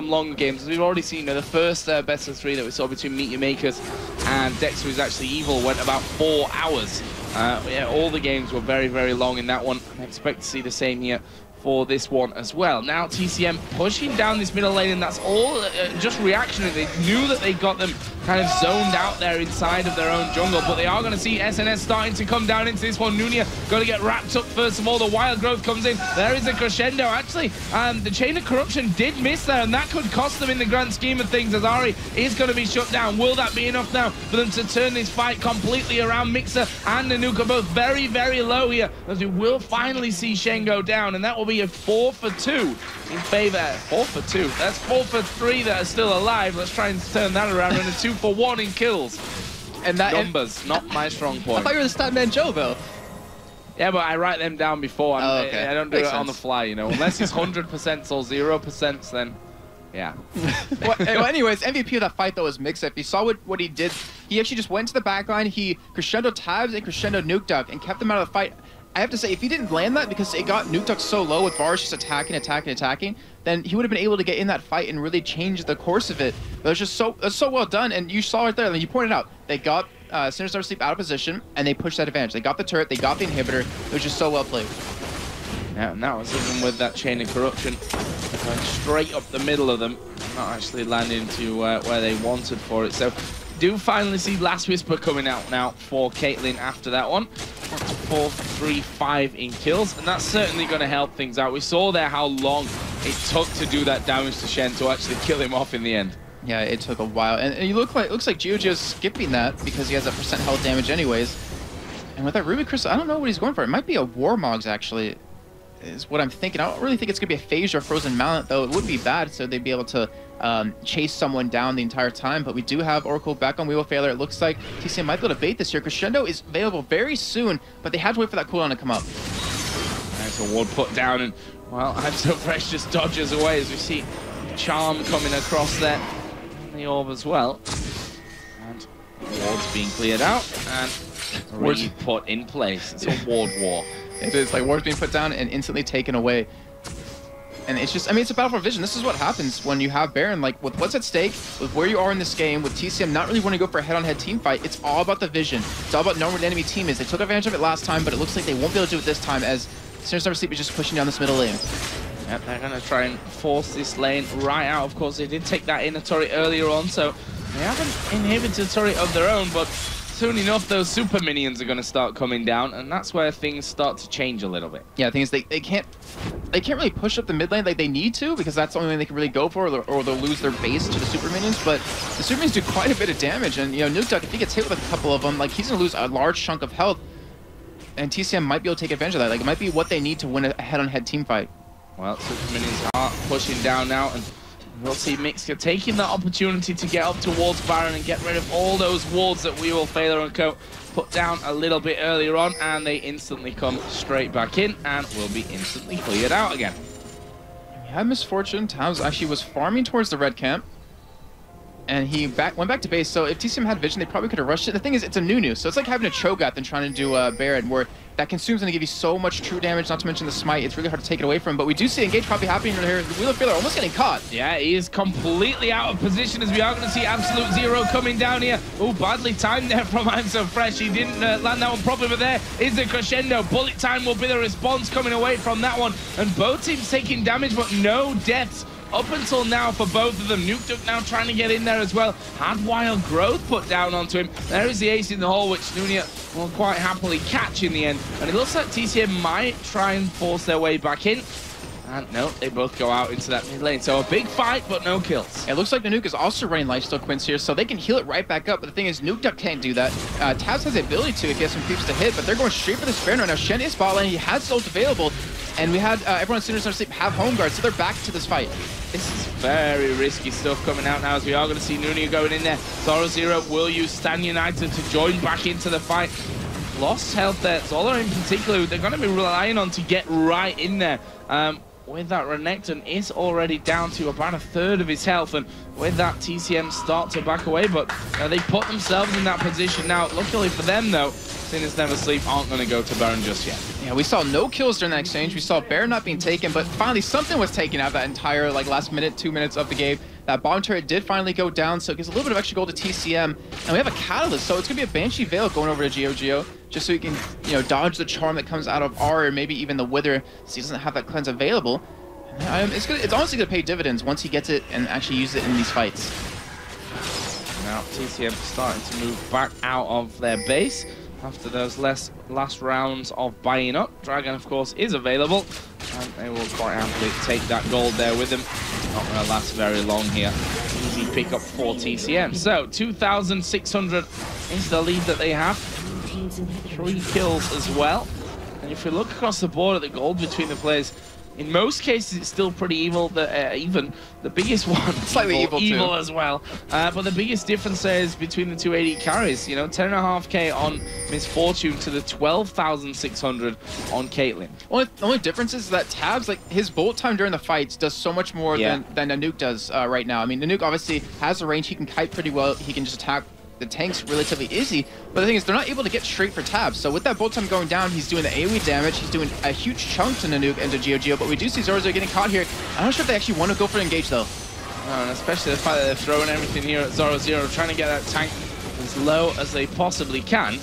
longer games. As we've already seen, the first best of 3 that we saw between Meet Your Makers and Dexter Who's Actually Evil went about 4 hours. Yeah, all the games were very, very long in that one. I expect to see the same here for this one as well. Now TCM pushing down this middle lane, and that's all just reactionary. They knew that they got them kind of zoned out there inside of their own jungle, but they are going to see SNS starting to come down into this one. Nunia going to get wrapped up first of all. The wild growth comes in. There is a crescendo. Actually, the chain of corruption did miss there, and that could cost them in the grand scheme of things. Azari is going to be shut down. Will that be enough now for them to turn this fight completely around? Mixer and Nanook are both very, very low here, as we will finally see Shen go down, and that will be a 4 for 2 in favor. 4 for 2. That's 4 for 3 that are still alive. Let's try and turn that around, and a 2 for 1 in kills. And that numbers, not my strong point. I thought you were the Statman Joe, though. Yeah, but I write them down before. Okay. I don't do it on the fly, you know. Unless it's 100% or 0%, then yeah. Well, anyways, MVP of that fight, though, was Mixup. You saw what he did. He actually just went to the back line. He crescendo tabs and crescendo nuke duck and kept them out of the fight. I have to say, if he didn't land that because it got nuke duck so low with Varus just attacking, then he would have been able to get in that fight and really change the course of it. But it was just so well done, and you saw it there. And you pointed out, they got Sinister Sleep out of position, and they pushed that advantage. They got the turret, they got the inhibitor. It was just so well played. Yeah, now it's even with that chain of corruption going straight up the middle of them, not actually landing to where they wanted for it. So do finally see Last Whisper coming out now for Caitlyn after that one. That's 4, 3, 5 in kills, and that's certainly going to help things out. We saw there how long it took to do that damage to Shen to actually kill him off in the end. Yeah, it took a while, and it looks like Giojo's skipping that because he has a % health damage anyways. And with that Ruby Crystal, I don't know what he's going for. It might be a Warmogs actually, is what I'm thinking. I don't really think it's going to be a Phage or Frozen Mallet, though. It would be bad, so they'd be able to chase someone down the entire time. But we do have Oracle back on Weevil Failure. It looks like TCM might be able to bait this here. Crescendo is available very soon, but they have to wait for that cooldown to come up. Nice a ward put down, and well, I'm So Fresh just dodges away as we see Charm coming across there. And the orb as well. And ward's being cleared out, and re-put in place. It's a ward war. It is, like, ward's being put down and instantly taken away. And it's just, I mean, it's a battle for vision. This is what happens when you have Baron. Like, with what's at stake, with where you are in this game, with TCM not really wanting to go for a head-on-head team fight, it's all about the vision. It's all about knowing where the enemy team is. They took advantage of it last time, but it looks like they won't be able to do it this time as Sinister Sleep is just pushing down this middle lane. Yep, they're going to try and force this lane right out. Of course, they did take that inner turret earlier on, so they have an inhibitor turret of their own, but soon enough, those super minions are going to start coming down, and that's where things start to change a little bit. Yeah, the thing is, they can't really push up the mid lane like they need to, because that's the only thing they can really go for, or they'll lose their base to the super minions. But the super minions do quite a bit of damage, and you know, Nuke Duck, if he gets hit with a couple of them, like, he's going to lose a large chunk of health, and TCM might be able to take advantage of that. Like, it might be what they need to win a head-on-head team fight. Well, super minions are pushing down now, and we'll see Mixer taking that opportunity to get up towards Baron and get rid of all those wards that Weevil, Failure, and Co. put down a little bit earlier on, and they instantly come straight back in and will be instantly cleared out again. We had Misfortune. Towns actually was farming towards the red camp, and he went back to base. So if TCM had vision, they probably could have rushed it. The thing is, it's a Nunu, so it's like having a Cho'Gath and trying to do Baron, where that consumes going to give you so much true damage, not to mention the smite. It's really hard to take it away from him. But we do see engage probably happening here. Wheel of Failure almost getting caught. Yeah, he is completely out of position, as we are going to see Absolute Zero coming down here. Oh, badly timed there from I'm So Fresh. He didn't land that one properly, but there is the crescendo. Bullet time will be the response coming away from that one. And both teams taking damage, but no deaths up until now for both of them. Nuke Duck now trying to get in there as well. Had Wild Growth put down onto him. There is the ace in the hole, which Nunia will quite happily catch in the end. And it looks like TCM might try and force their way back in. And no, they both go out into that mid lane. So a big fight, but no kills. It looks like Nanook is also running lifesteal Quince here, so they can heal it right back up. But the thing is, Nuke Duck can't do that. Tabs has the ability to if he has some creeps to hit, but they're going straight for the Baron right now. Shen is bot lane, he has ult available, and we had everyone as soon as sleep have home guard, so they're back to this fight. This is very risky stuff coming out now, as we are going to see Nunu going in there. Zoro will use Stan United to join back into the fight. Lost health there. Zola in particular, they're going to be relying on to get right in there. With that, Renekton is already down to about a third of his health, and with that, TCM start to back away, but they put themselves in that position now. Luckily for them, though, Sinners Never Sleep aren't going to go to Baron just yet. Yeah, we saw no kills during that exchange. We saw Baron not being taken, but finally something was taken out of that entire last minute, 2 minutes of the game. That bomb turret did finally go down, so it gives a little bit of extra gold to TCM. And we have a Catalyst, so it's going to be a Banshee Veil going over to GeoGeo, just so he can, dodge the charm that comes out of R, or maybe even the Wither, so he doesn't have that cleanse available. It's honestly going to pay dividends once he gets it and actually uses it in these fights. Now TCM starting to move back out of their base after those last rounds of buying up. Dragon, of course, is available, and they will quite happily take that gold there with them. Not going to last very long here. Easy pick up for TCM. So 2,600 is the lead that they have. 3 kills as well. And if you look across the board at the gold between the players, in most cases it's still pretty even. The biggest one, slightly evil as well. But the biggest difference there is between the two AD carries. 10.5k on Misfortune to the 12,600 on Caitlyn. The only difference is that Tabs, his bolt time during the fights does so much more than Nanook does right now. I mean, Nanook obviously has a range, he can kite pretty well, he can just attack the tanks relatively easy, but the thing is they're not able to get straight for Tabs. So with that bolt time going down, he's doing the AoE damage, he's doing a huge chunk to Nanook and to GeoGeo, but we do see Zoro getting caught here. I'm not sure if they actually want to go for an engage though. And especially the fact that they're throwing everything here at Zoro, trying to get that tank as low as they possibly can.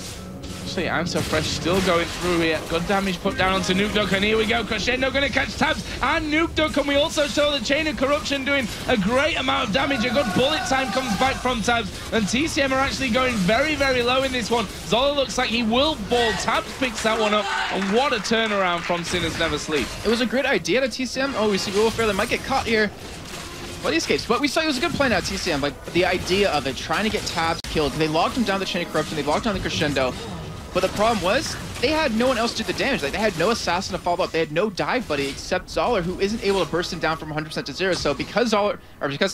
Actually, I'm So Fresh still going through here. Good damage put down onto Nuke Duck, and here we go. Crescendo going to catch Tabs and Nuke Duck, and we also saw the Chain of Corruption doing a great amount of damage. A good bullet time comes back from Tabs, and TCM are actually going very, very low in this one. Zola looks like he will ball. Tabs picks that one up, and what a turnaround from Sinners Never Sleep. It was a great idea to TCM. Oh, we see Will Fairley might get caught here. But he escapes. But we saw it was a good play now, TCM. The idea of it, trying to get Tabs killed. They locked him down the Chain of Corruption, they locked down the Crescendo. But the problem was, they had no one else do the damage. They had no assassin to follow up. They had no dive buddy except Zoller, who isn't able to burst him down from 100% to 0. So because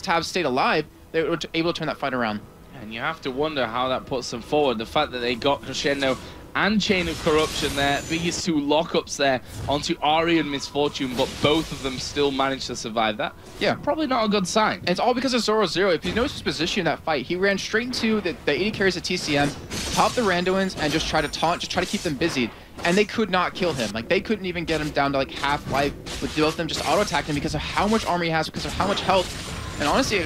Tabs stayed alive, they were able to turn that fight around. And you have to wonder how that puts them forward. The fact that they got Crescendo and Chain of Corruption there, biggest 2 lockups there onto Ari and Misfortune, but both of them still managed to survive that. Yeah. Probably not a good sign. And it's all because of Zoro. If you notice his position in that fight, he ran straight into the AD carries of TCM, popped the randoins, and just try to taunt, just try to keep them busy. And they could not kill him. They couldn't even get him down to half life with both of them just auto-attacking because of how much armor he has, because of how much health. And honestly,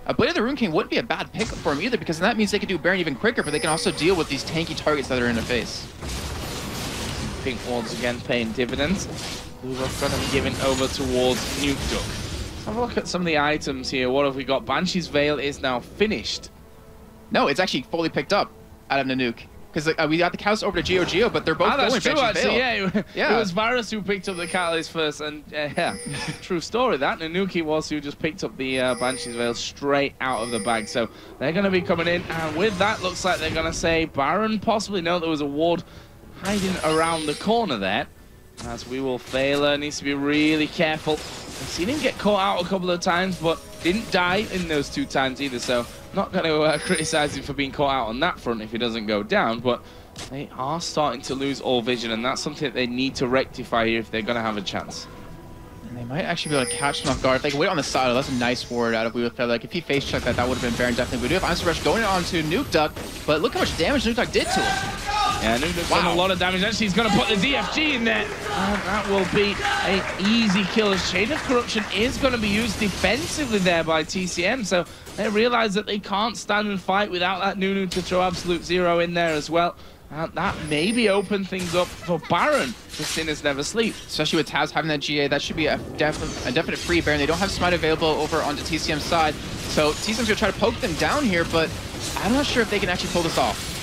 a Blade of the Rune King wouldn't be a bad pickup for him either, because that means they can do Baron even quicker, but they can also deal with these tanky targets that are in their face. Pink once again paying dividends. We're going to be given over towards Nuke Duck. Let's have a look at some of the items here. What have we got? Banshee's Veil is now finished. No, it's actually fully picked up out of Nanook. Because we got the cows over to GeoGeo, but they're both going true, actually, yeah. It was Varus who picked up the Catalyst first, and yeah, true story that. Nanuki was who just picked up the Banshee's Veil straight out of the bag. So they're going to be coming in, and with that, looks like they're going to say Baron possibly. No, there was a ward hiding around the corner there. As we will fail, needs to be really careful. I've seen him get caught out a couple of times, but didn't die in those 2 times either, so not going to criticize him for being caught out on that front if he doesn't go down, but they are starting to lose all vision, and that's something that they need to rectify here if they're going to have a chance. And they might actually be able to catch him off guard. If they can wait on the side, that's a nice ward out of We Will Fail. If he face checked that, that would have been Baron definitely. We do have Ice Rush going on to Nuke Duck, but look how much damage Nuke Duck did to him. Yeah, Nuke Duck's done a lot of damage. Actually, he's going to put the DFG in there. And that will be an easy kill. Chain of Corruption is going to be used defensively there by TCM, so they realize that they can't stand and fight without that Nunu to throw Absolute Zero in there as well. And that maybe open things up for Baron for Sinners Never Sleep. Especially with Tabs having that GA, that should be a definite free Baron. They don't have Smite available over on the TCM side, so TCM's going to try to poke them down here, but I'm not sure if they can actually pull this off.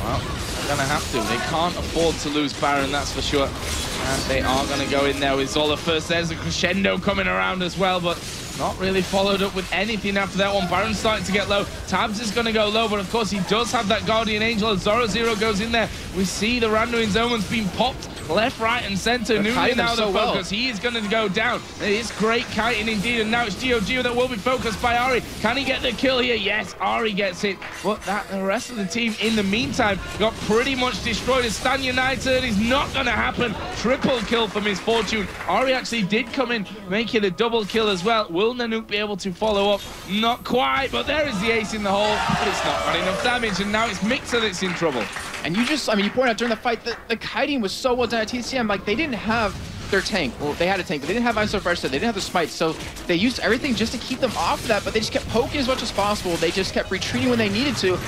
Well, They're going to have to. They can't afford to lose Baron, that's for sure. And they are going to go in there with Zola first. There's a crescendo coming around as well, but not really followed up with anything after that one. Baron's starting to get low. Tabs is going to go low, but of course he does have that Guardian Angel as Zoro goes in there. We see the Randuin's Omens being popped left, right, and center. Nunu now the focus. He is going to go down. It is great kiting indeed, and now it's Gio that will be focused by Ari. Can he get the kill here? Yes, Ari gets it. But the rest of the team, in the meantime, got pretty much destroyed. As Stan United is not going to happen. Triple kill for Misfortune. Ari actually did come in, making a double kill as well. Will Nanook be able to follow up? Not quite, but there is the ace in the hole, but it's not got enough damage, and now it's Mixer that's in trouble. And you just, I mean, you pointed out during the fight that the kiting was so well done at TCM. Like, they didn't have their tank. Well, they had a tank, but they didn't have Iso Fresh, they didn't have the smite. So they used everything just to keep them off of that, but they just kept poking as much as possible. They just kept retreating when they needed to.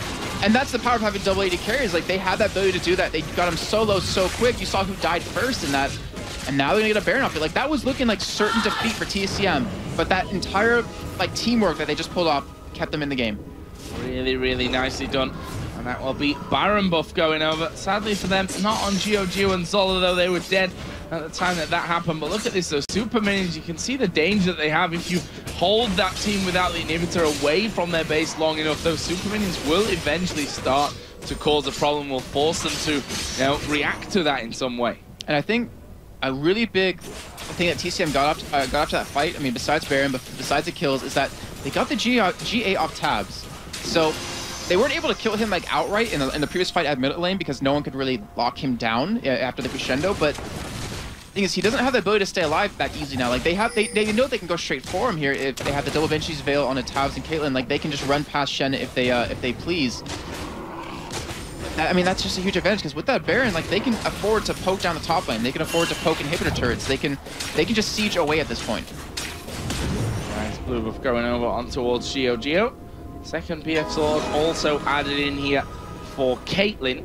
And that's the power of having double AD carries. Like, they had that ability to do that. They got him so low so quick. You saw who died first in that. And now they're gonna get a Baron off it. Like, that was looking like certain defeat for TCM. But that entire, like, teamwork that they just pulled off kept them in the game. Really, really nicely done. And that will be Baron buff going over. Sadly for them, not on Gio and Zola, though. They were dead at the time that happened. But look at this, those super minions. You can see the danger that they have. If you hold that team without the inhibitor away from their base long enough, those super minions will eventually start to cause a problem. Will force them to, you know, react to that in some way. And I think a really big thing that TCM got up to that fight, I mean, besides Baron, but besides the kills, is that they got the GA off tabs. So they weren't able to kill him like outright in the previous fight at mid lane because no one could really lock him down after the crescendo. But the thing is, he doesn't have the ability to stay alive that easy now. Like, they know they can go straight for him here if they have the double Vinci's Veil on the Tabs and Caitlyn. Like, they can just run past Shen if they please. I mean, that's just a huge advantage because with that Baron, like, they can afford to poke down the top lane. They can afford to poke inhibitor turrets. They can just siege away at this point. Nice blue buff going over on towards Gio. Second PF sword also added in here for Caitlyn.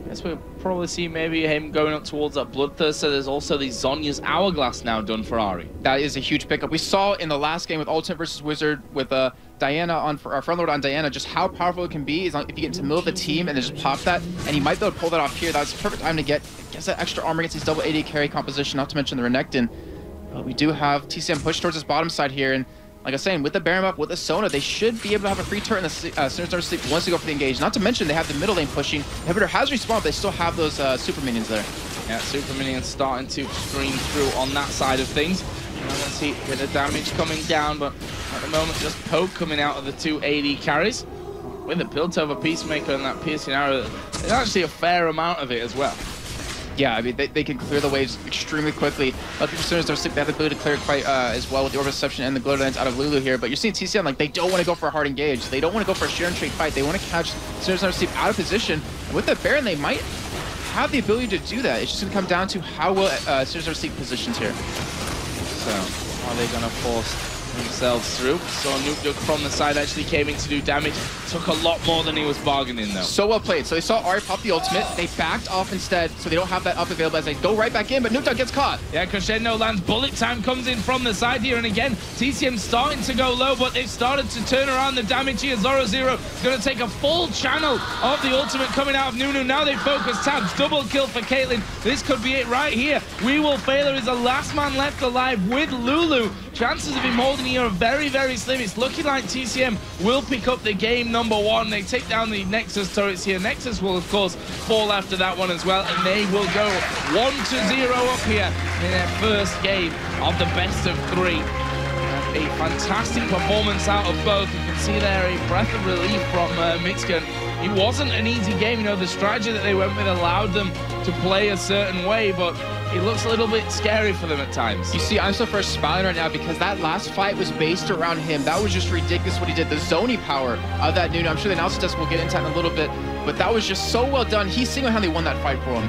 I guess we'll probably see maybe him going up towards that Bloodthirst. So there's also the Zhonya's Hourglass now done for Ari. That is a huge pickup. We saw in the last game with Ultimate versus Wizard with Diana on our front lord on Diana just how powerful it can be if you get into the middle of the team and then just pop that, and he might be able to pull that off here. That's the perfect time to get that extra armor against these double AD carry composition, not to mention the Renekton. But we do have TCM push towards this bottom side here, and like I was saying, with the Baron buff, with the Sona, they should be able to have a free turret in the Sinister Sleep once they go for the engage. Not to mention, they have the middle lane pushing. The inhibitor has respawned, but they still have those super minions there. Yeah, super minions starting to stream through on that side of things. I'm going to see a bit of damage coming down, but at the moment, just poke coming out of the two AD carries. With the Piltover Peacemaker and that piercing arrow, there's actually a fair amount of it as well. Yeah, I mean, they can clear the waves extremely quickly. But as soon as they're sick, they have the ability to clear it quite as well with the Orb of Deception and the Glow Lens out of Lulu here. But you're seeing TCM, like, they don't want to go for a hard engage. They don't want to go for a sheer and trade fight. They want to catch Sinister Sleep out of position. And with the Baron, they might have the ability to do that. It's just going to come down to how well Sinister Sleep positions here. So, are they going to force themselves through? So Nuke from the side actually came in to do damage. Took a lot more than he was bargaining though. So well played. So they saw Ari pop the ultimate. They backed off instead, so they don't have that up available as they go right back in, but Nuke gets caught. Yeah, Crescendo lands. Bullet time comes in from the side here, and again, TCM starting to go low, but they've started to turn around the damage here. Zoro is going to take a full channel of the ultimate coming out of Nunu. Now they focus Tabs. Double kill for Caitlyn. This could be it right here. We Will Failure is the last man left alive with Lulu. Chances of him holding here are very, very slim. It's looking like TCM will pick up the game number one. They take down the Nexus turrets here. Nexus will, of course, fall after that one as well, and they will go 1-0 up here in their first game of the best of three. A fantastic performance out of both. You can see there a breath of relief from Mixkin. It wasn't an easy game. You know, the strategy that they went with allowed them to play a certain way, but it looks a little bit scary for them at times. You see, I'm so first smiling right now because that last fight was based around him. That was just ridiculous what he did. The zoning power of that Nunu. I'm sure the analysis desk will get into that in a little bit, but that was just so well done. He single-handedly won that fight for him.